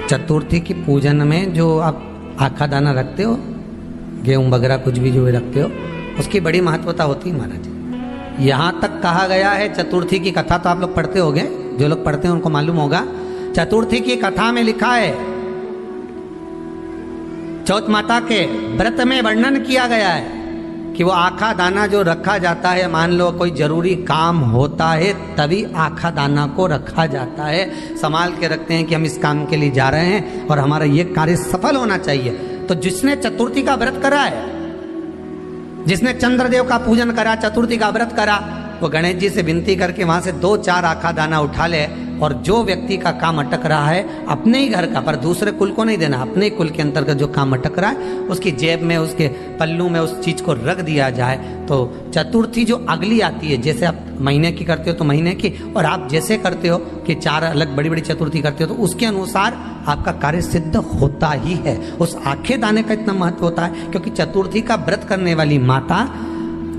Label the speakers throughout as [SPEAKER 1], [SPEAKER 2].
[SPEAKER 1] चतुर्थी की पूजन में जो आप आखा दाना रखते हो, गेहूं वगैरह कुछ भी जो भी रखते हो, उसकी बड़ी महत्वता होती है महाराज। यहाँ तक कहा गया है, चतुर्थी की कथा तो आप लोग पढ़ते होंगे, जो लोग पढ़ते हैं उनको मालूम होगा। चतुर्थी की कथा में लिखा है, चौथ माता के व्रत में वर्णन किया गया है कि वो आखा दाना जो रखा जाता है, मान लो कोई जरूरी काम होता है तभी आखा दाना को रखा जाता है, संभाल के रखते हैं कि हम इस काम के लिए जा रहे हैं और हमारा ये कार्य सफल होना चाहिए। तो जिसने चतुर्थी का व्रत करा है, जिसने चंद्रदेव का पूजन करा, चतुर्थी का व्रत करा, वो गणेश जी से विनती करके वहां से 2-4 आखा दाना उठा ले, और जो व्यक्ति का काम अटक रहा है अपने ही घर का, पर दूसरे कुल को नहीं देना, अपने कुल के अंतर्गत जो काम अटक रहा है उसकी जेब में, उसके पल्लू में उस चीज को रख दिया जाए। तो चतुर्थी जो अगली आती है, जैसे आप महीने की करते हो तो महीने की, और आप जैसे करते हो कि 4 अलग बड़ी बड़ी चतुर्थी करते हो तो उसके अनुसार आपका कार्य सिद्ध होता ही है। उस आखे दाने का इतना महत्व होता है क्योंकि चतुर्थी का व्रत करने वाली माता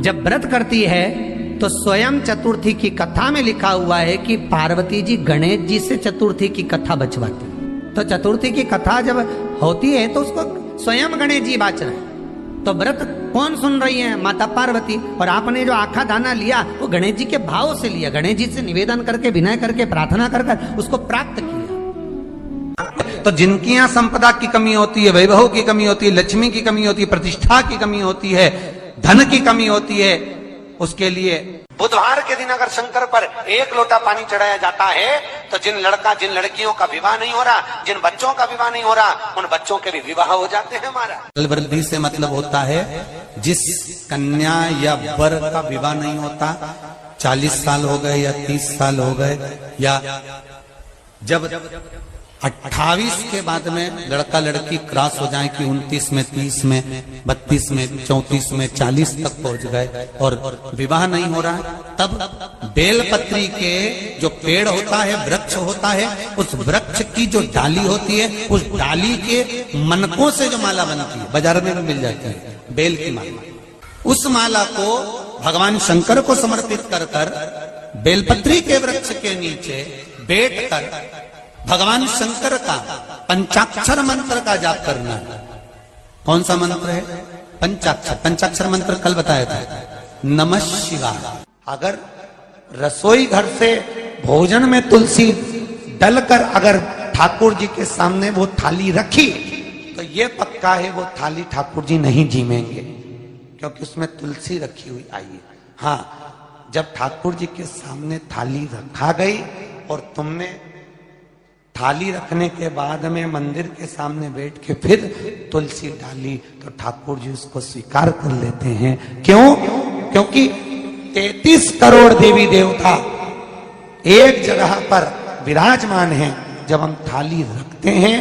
[SPEAKER 1] जब व्रत करती है तो स्वयं चतुर्थी की कथा में लिखा हुआ है कि पार्वती जी गणेश जी से चतुर्थी की कथा बचवाती। तो चतुर्थी की कथा जब होती है तो उसको स्वयं गणेश जी बाच रहे हैं। तो व्रत कौन सुन रही है? माता पार्वती। और आपने जो आखा दाना लिया वो गणेश जी के भाव से लिया, गणेश जी से निवेदन करके, विनय करके, प्रार्थना कर उसको प्राप्त किया। तो जिनकी यहाँ संपदा की कमी होती है, वैभव की कमी होती है, लक्ष्मी की कमी होती है, प्रतिष्ठा की कमी होती है, धन की कमी होती है, उसके लिए बुधवार के दिन अगर शंकर पर 1 लोटा पानी चढ़ाया जाता है तो जिन लड़कियों का विवाह नहीं हो रहा, जिन बच्चों का विवाह नहीं हो रहा, उन बच्चों के भी विवाह हो जाते हैं। हमारा वृद्धि से मतलब होता है जिस कन्या या वर का विवाह नहीं होता, 40 साल हो गए या 30 साल हो गए, या जब 28 के बाद में लड़का लड़की क्रॉस हो जाए कि 29 में, 30 में, 32 में, 34 में, 40 तक पहुंच गए और विवाह नहीं हो रहा है, तब बेलपत्री के जो पेड़ होता है, वृक्ष होता है, उस वृक्ष की जो डाली होती है, उस डाली के मनकों से जो माला बनती है, बाजार में भी मिल जाती है बेल की माला, उस माला को भगवान शंकर को समर्पित कर कर बेलपत्री के वृक्ष के नीचे बैठ कर भगवान शंकर का पंचाक्षर मंत्र का जाप करना है। कौन सा मंत्र है? पंचाक्षर। पंचाक्षर मंत्र कल बताया था, नमः शिवाय। अगर रसोई घर से भोजन में तुलसी डलकर अगर ठाकुर जी के सामने वो थाली रखी तो ये पक्का है वो थाली ठाकुर जी नहीं जीमेंगे, क्योंकि उसमें तुलसी रखी हुई आई है। हाँ, जब ठाकुर जी के सामने थाली रखा गई और तुमने थाली रखने के बाद में मंदिर के सामने बैठ के फिर तुलसी डाली तो ठाकुर जी उसको स्वीकार कर लेते हैं। क्यों? क्योंकि 33 करोड़ देवी देवता एक जगह पर विराजमान हैं। जब हम थाली रखते हैं,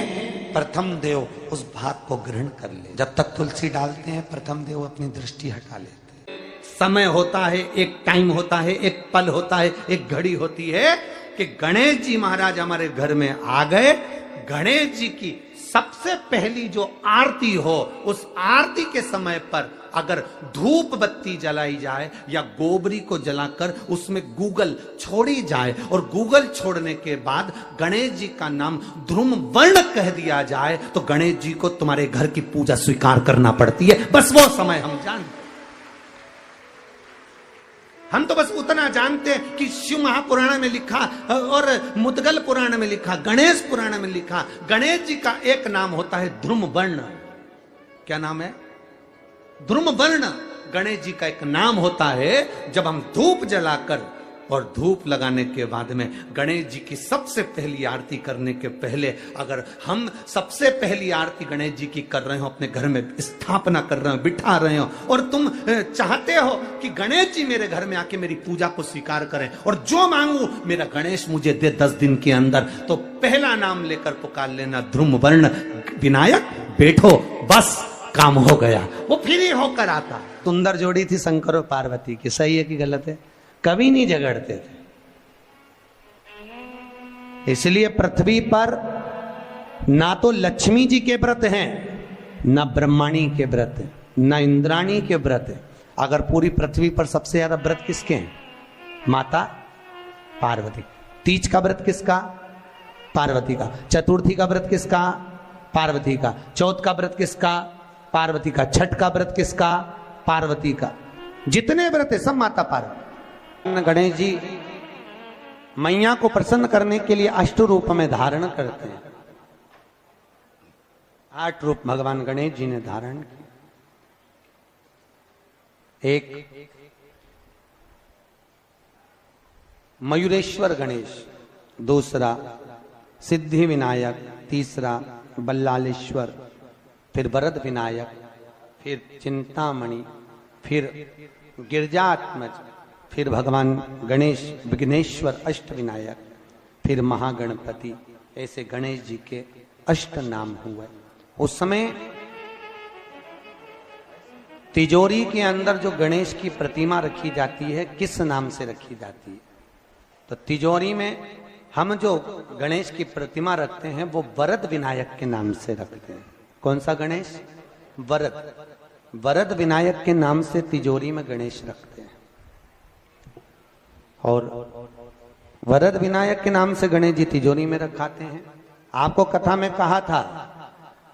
[SPEAKER 1] प्रथम देव उस भाग को ग्रहण कर ले। जब तक तुलसी डालते हैं, प्रथम देव अपनी दृष्टि हटा लेते हैं। समय होता है, एक टाइम होता है, एक पल होता है, एक घड़ी होती है कि गणेश जी महाराज हमारे घर में आ गए। गणेश जी की सबसे पहली जो आरती हो, उस आरती के समय पर अगर धूप बत्ती जलाई जाए या गोबरी को जलाकर उसमें गूगल छोड़ी जाए और गूगल छोड़ने के बाद गणेश जी का नाम ध्रुम वर्ण कह दिया जाए तो गणेश जी को तुम्हारे घर की पूजा स्वीकार करना पड़ती है। बस वो समय हम जानते, हम तो बस उतना जानते हैं कि शिव महापुराण में लिखा और मुद्गल पुराण में लिखा, गणेश पुराण में लिखा, गणेश जी का एक नाम होता है ध्रुम वर्ण। क्या नाम है? ध्रुम वर्ण गणेश जी का एक नाम होता है। जब हम धूप जलाकर और धूप लगाने के बाद में गणेश जी की सबसे पहली आरती करने के पहले अगर हम सबसे पहली आरती गणेश जी की कर रहे हो, अपने घर में स्थापना कर रहे हो, बिठा रहे हो, और तुम चाहते हो कि गणेश जी मेरे घर में आके मेरी पूजा को स्वीकार करें और जो मांगू मेरा गणेश मुझे दे 10 दिन के अंदर, तो पहला नाम लेकर पुकार लेना ध्रुम वर्ण विनायक, बैठो, बस काम हो गया। वो फिर ही होकर आता। सुंदर जोड़ी थी शंकर और पार्वती की, सही है कि गलत है? कभी नहीं झगड़ते थे। इसलिए पृथ्वी पर ना तो लक्ष्मी जी के व्रत हैं, ना ब्रह्माणी के व्रत हैं, ना इंद्राणी के व्रत हैं। अगर पूरी पृथ्वी पर सबसे ज्यादा व्रत किसके हैं? माता पार्वती। तीज का व्रत किसका? पार्वती का। चतुर्थी का व्रत किसका? पार्वती का। चौथ का व्रत किसका? पार्वती का। छठ का व्रत किसका? पार्वती का। जितने व्रत है सब माता पार्वती। गणेश जी मैया को प्रसन्न करने के लिए अष्ट रूप में धारण करते हैं। 8 रूप भगवान गणेश जी ने धारण किए। एक मयूरेश्वर गणेश, दूसरा सिद्धि विनायक, तीसरा बल्लालेश्वर, फिर वरद विनायक, फिर चिंतामणि, फिर गिरजात्मज, फिर भगवान गणेश विघ्नेश्वर अष्ट विनायक, फिर महागणपति। ऐसे गणेश जी के अष्ट नाम हुए। उस समय तिजोरी के अंदर जो गणेश की प्रतिमा रखी जाती है किस नाम से रखी जाती है? तो तिजोरी में हम जो गणेश की प्रतिमा रखते हैं वो वरद विनायक के नाम से रखते हैं। कौन सा गणेश? वरद। वरद विनायक के नाम से तिजोरी में गणेश रखते हैं। और वरद विनायक के नाम से गणेश जी तिजोरी में रखाते हैं। आपको कथा में कहा था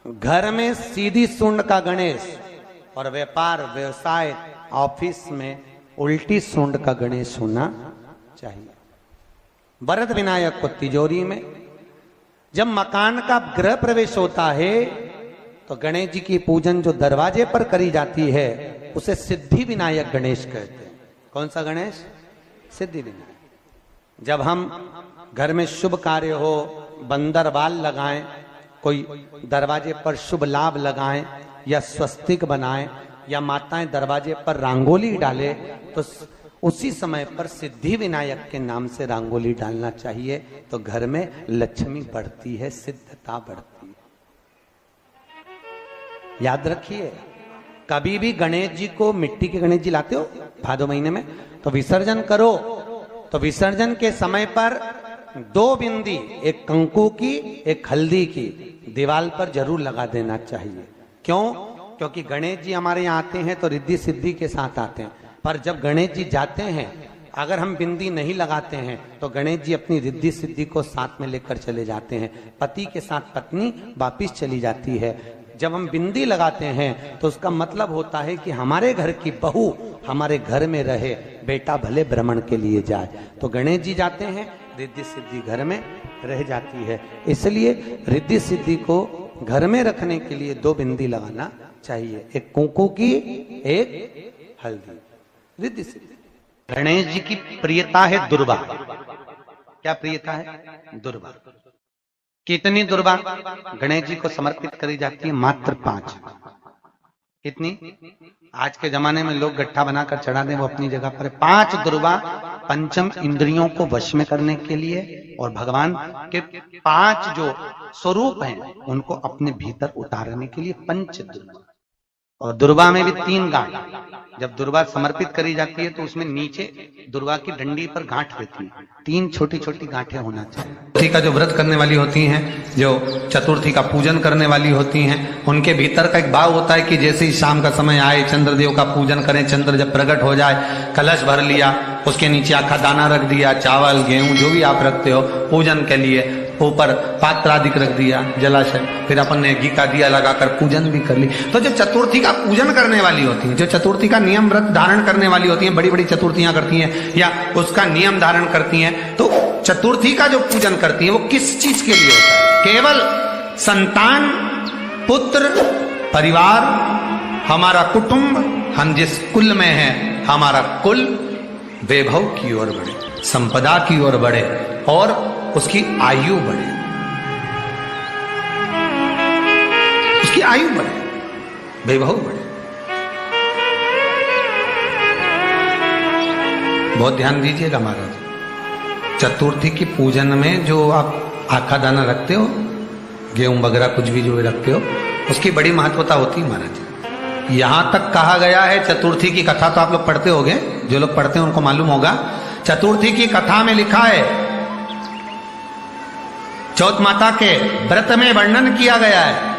[SPEAKER 1] घर में सीधी सूंड का गणेश और व्यापार व्यवसाय ऑफिस में उल्टी सूंड का गणेश होना चाहिए। वरद विनायक को तिजोरी में। जब मकान का गृह प्रवेश होता है तो गणेश जी की पूजन जो दरवाजे पर करी जाती है उसे सिद्धि विनायक गणेश कहते हैं। कौन सा गणेश? सिद्धि विनायक। जब हम घर में शुभ कार्य हो, बंदरवाल लगाएं, कोई दरवाजे पर शुभ लाभ लगाएं या स्वस्तिक बनाएं या माताएं दरवाजे पर रंगोली डाले तो उसी समय पर सिद्धि विनायक के नाम से रंगोली डालना चाहिए। तो घर में लक्ष्मी बढ़ती है, सिद्धता बढ़ती है। याद रखिए, कभी भी गणेश जी को, मिट्टी के गणेश जी लाते हो भादो महीने में, तो विसर्जन करो तो विसर्जन के समय पर 2 बिंदी, एक कंकु की एक हल्दी की, दीवार पर जरूर लगा देना चाहिए। क्यों? क्योंकि गणेश जी हमारे यहाँ आते हैं तो रिद्धि सिद्धि के साथ आते हैं। पर जब गणेश जी जाते हैं, अगर हम बिंदी नहीं लगाते हैं तो गणेश जी अपनी रिद्धि सिद्धि को साथ में लेकर चले जाते हैं। पति के साथ पत्नी वापिस चली जाती है। जब हम बिंदी लगाते हैं तो उसका मतलब होता है कि हमारे घर की बहू हमारे घर में रहे, बेटा भले भ्रमण के लिए जाए। तो गणेश जी जाते हैं, रिद्धि सिद्धि घर में रह जाती है। इसलिए रिद्धि सिद्धि को घर में रखने के लिए 2 बिंदी लगाना चाहिए, एक कुंकू की, एक हल्दी। रिद्धि सिद्धि। गणेश जी की प्रियता है दुर्वा। क्या प्रियता है? दुर्वा। कितनी दुर्वा गणेश जी को समर्पित करी जाती है? मात्र 5। कितनी? आज के जमाने में लोग गट्ठा बनाकर चढ़ा दें, वो अपनी जगह पर। 5 दुर्वा पंचम इंद्रियों को वश में करने के लिए और भगवान के 5 जो स्वरूप हैं उनको अपने भीतर उतारने के लिए 5 दुर्वा। और दुर्वा में भी 3 गांठ। जब दुर्वा समर्पित करी जाती है तो उसमें नीचे दुर्वा की डंडी पर गांठ रहती है, 3 छोटी छोटी गांठें होना चाहिए। चतुर्थी का जो व्रत करने वाली होती हैं, जो चतुर्थी का पूजन करने वाली होती हैं, उनके भीतर का एक भाव होता है कि जैसे ही शाम का समय आए चंद्रदेव का पूजन करें। चंद्र जब प्रकट हो जाए, कलश भर लिया, उसके नीचे आखा दाना रख दिया, चावल गेहूं जो भी आप रखते हो पूजन के लिए, ऊपर पात्र आदि रख दिया, जलाशय, फिर अपन ने घी का दिया लगाकर पूजन भी कर ली। तो जो चतुर्थी का पूजन करने वाली होती है, जो चतुर्थी का नियम व्रत धारण करने वाली होती हैं, बड़ी बड़ी चतुर्थियां करती हैं या उसका नियम धारण करती हैं, तो चतुर्थी का जो पूजन करती है वो किस चीज के लिए होता है? केवल संतान, पुत्र, परिवार, हमारा कुटुंब, हम जिस कुल में हैं, हमारा कुल वैभव की ओर बढ़े, संपदा की ओर बढ़े और उसकी आयु बढ़े, उसकी आयु बढ़े, वैभव बढ़े। बहुत ध्यान दीजिएगा महाराज। चतुर्थी की पूजन में जो आप आखा दाना रखते हो, गेहूं वगैरह कुछ भी जो रखते हो, उसकी बड़ी महत्वता होती है महाराज। यहां तक कहा गया है, चतुर्थी की कथा तो आप लोग पढ़ते होंगे, जो लोग पढ़ते हैं उनको मालूम होगा। चतुर्थी की कथा में लिखा है, चौथ माता के व्रत में वर्णन किया गया है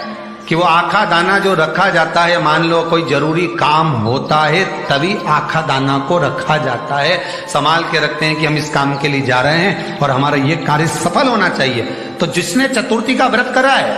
[SPEAKER 1] कि वो आखा दाना जो रखा जाता है, मान लो कोई जरूरी काम होता है तभी आखा दाना को रखा जाता है। संभाल के रखते हैं कि हम इस काम के लिए जा रहे हैं और हमारा ये कार्य सफल होना चाहिए। तो जिसने चतुर्थी का व्रत करा है,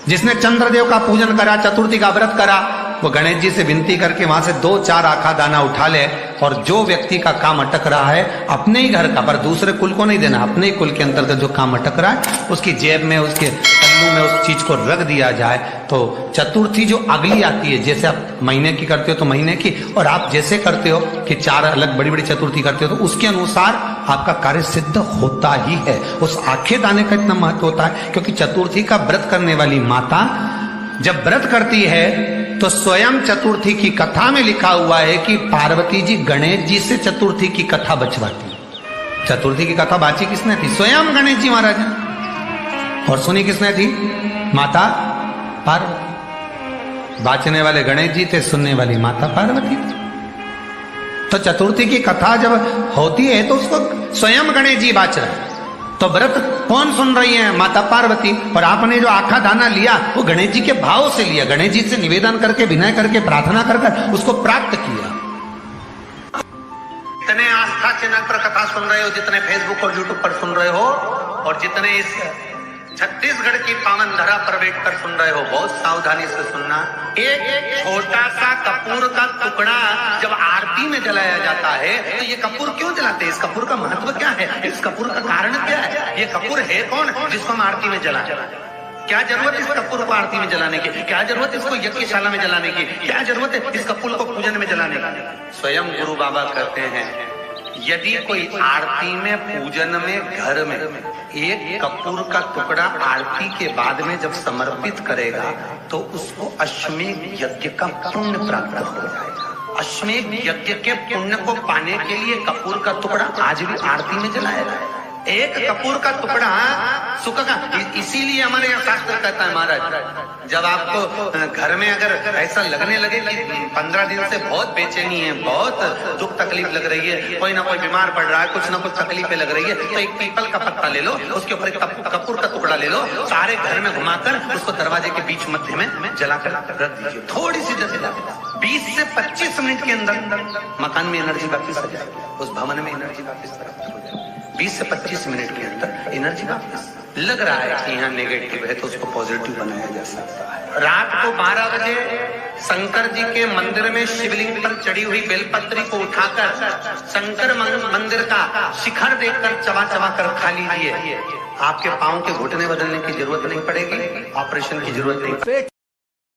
[SPEAKER 1] जिसने चंद्रदेव का पूजन करा, चतुर्थी का व्रत करा, वो गणेश जी से विनती करके वहां से 2-4 आखा दाना उठा ले, और जो व्यक्ति का काम अटक रहा है अपने ही घर का, पर दूसरे कुल को नहीं देना, अपने ही कुल के अंतर्गत जो काम अटक रहा है उसकी जेब में, उसके पल्लू में उस चीज को रख दिया जाए। तो चतुर्थी जो अगली आती है, जैसे आप महीने की करते हो तो महीने की, और आप जैसे करते हो कि 4 अलग बड़ी बड़ी चतुर्थी करते हो तो उसके अनुसार आपका कार्य सिद्ध होता ही है। उस आखे दाने का इतना महत्व होता है क्योंकि चतुर्थी का व्रत करने वाली माता जब व्रत करती है तो स्वयं चतुर्थी की कथा में लिखा हुआ है कि पार्वती जी गणेश जी से चतुर्थी की कथा बचवाती। चतुर्थी की कथा बाची किसने थी? स्वयं गणेश जी महाराज ने। और सुनी किसने थी? माता पार्वती। बाचने वाले गणेश जी थे, सुनने वाली माता पार्वती थी। तो चतुर्थी की कथा जब होती है तो उसको स्वयं गणेश जी बाच रहे हैं। तो व्रत कौन सुन रही है? माता पार्वती। और आपने जो आखा दाना लिया वो गणेश जी के भाव से लिया, गणेश जी से निवेदन करके, विनय करके, प्रार्थना कर उसको प्राप्त किया। जितने आस्था चैनल पर कथा सुन रहे हो, जितने फेसबुक और यूट्यूब पर सुन रहे हो, और जितने इस छत्तीसगढ़ की पावन धरा पर बैठकर सुन रहे हो, बहुत सावधानी से सुनना। एक छोटा सा कपूर का टुकड़ा जब आरती में जलाया जाता है तो ये कपूर क्यों जलाते हैं? इस कपूर का महत्व क्या है? इस कपूर का कारण क्या है? ये कपूर है कौन जिसको हम आरती में जलाते? क्या जरूरत इस कपूर को आरती में जलाने की? क्या जरूरत इसको यज्ञशाला में जलाने की? क्या जरूरत है इस कपूर को पूजन में जलाने की? स्वयं गुरु बाबा कहते हैं यदि कोई आरती में, पूजन में, घर में एक कपूर का टुकड़ा आरती के बाद में जब समर्पित करेगा तो उसको अश्वमेध यज्ञ का पुण्य प्राप्त हो जाएगा। अश्वमेध यज्ञ के पुण्य को पाने के लिए कपूर का टुकड़ा आज भी आरती में जलाया जाए। एक कपूर का टुकड़ा सुख का, इसीलिए हमारे यहाँ शास्त्र कहता है महाराज, जब आपको घर में अगर ऐसा लगने लगे कि 15 दिन से बहुत बेचैनी है, बहुत दुख तकलीफ लग रही है, कोई ना कोई बीमार पड़ रहा है, कुछ ना कुछ तकलीफें लग रही है, तो एक पीपल का पत्ता ले लो, उसके ऊपर एक कपूर का टुकड़ा ले लो, सारे घर में घुमाकर उसको दरवाजे के बीच मध्य में जलाकर रख दीजिए। थोड़ी सी जला 20 से 25 मिनट के अंदर मकान में एनर्जी वापिस आ जाएगी, उस भवन में एनर्जी वापिस प्राप्त हो जाएगी। 20 से 25 मिनट के अंदर एनर्जी वापस। लग रहा है कि यहाँ नेगेटिव है तो उसको पॉजिटिव बनाया जा सकता है। रात को 12 बजे शंकर जी के मंदिर में शिवलिंग पर चढ़ी हुई बेलपत्री को उठाकर शंकर मंदिर का शिखर देखकर चबा चबा कर खा लीजिए। आपके पांव के घुटने बदलने की जरूरत नहीं पड़ेगी, ऑपरेशन की जरूरत नहीं।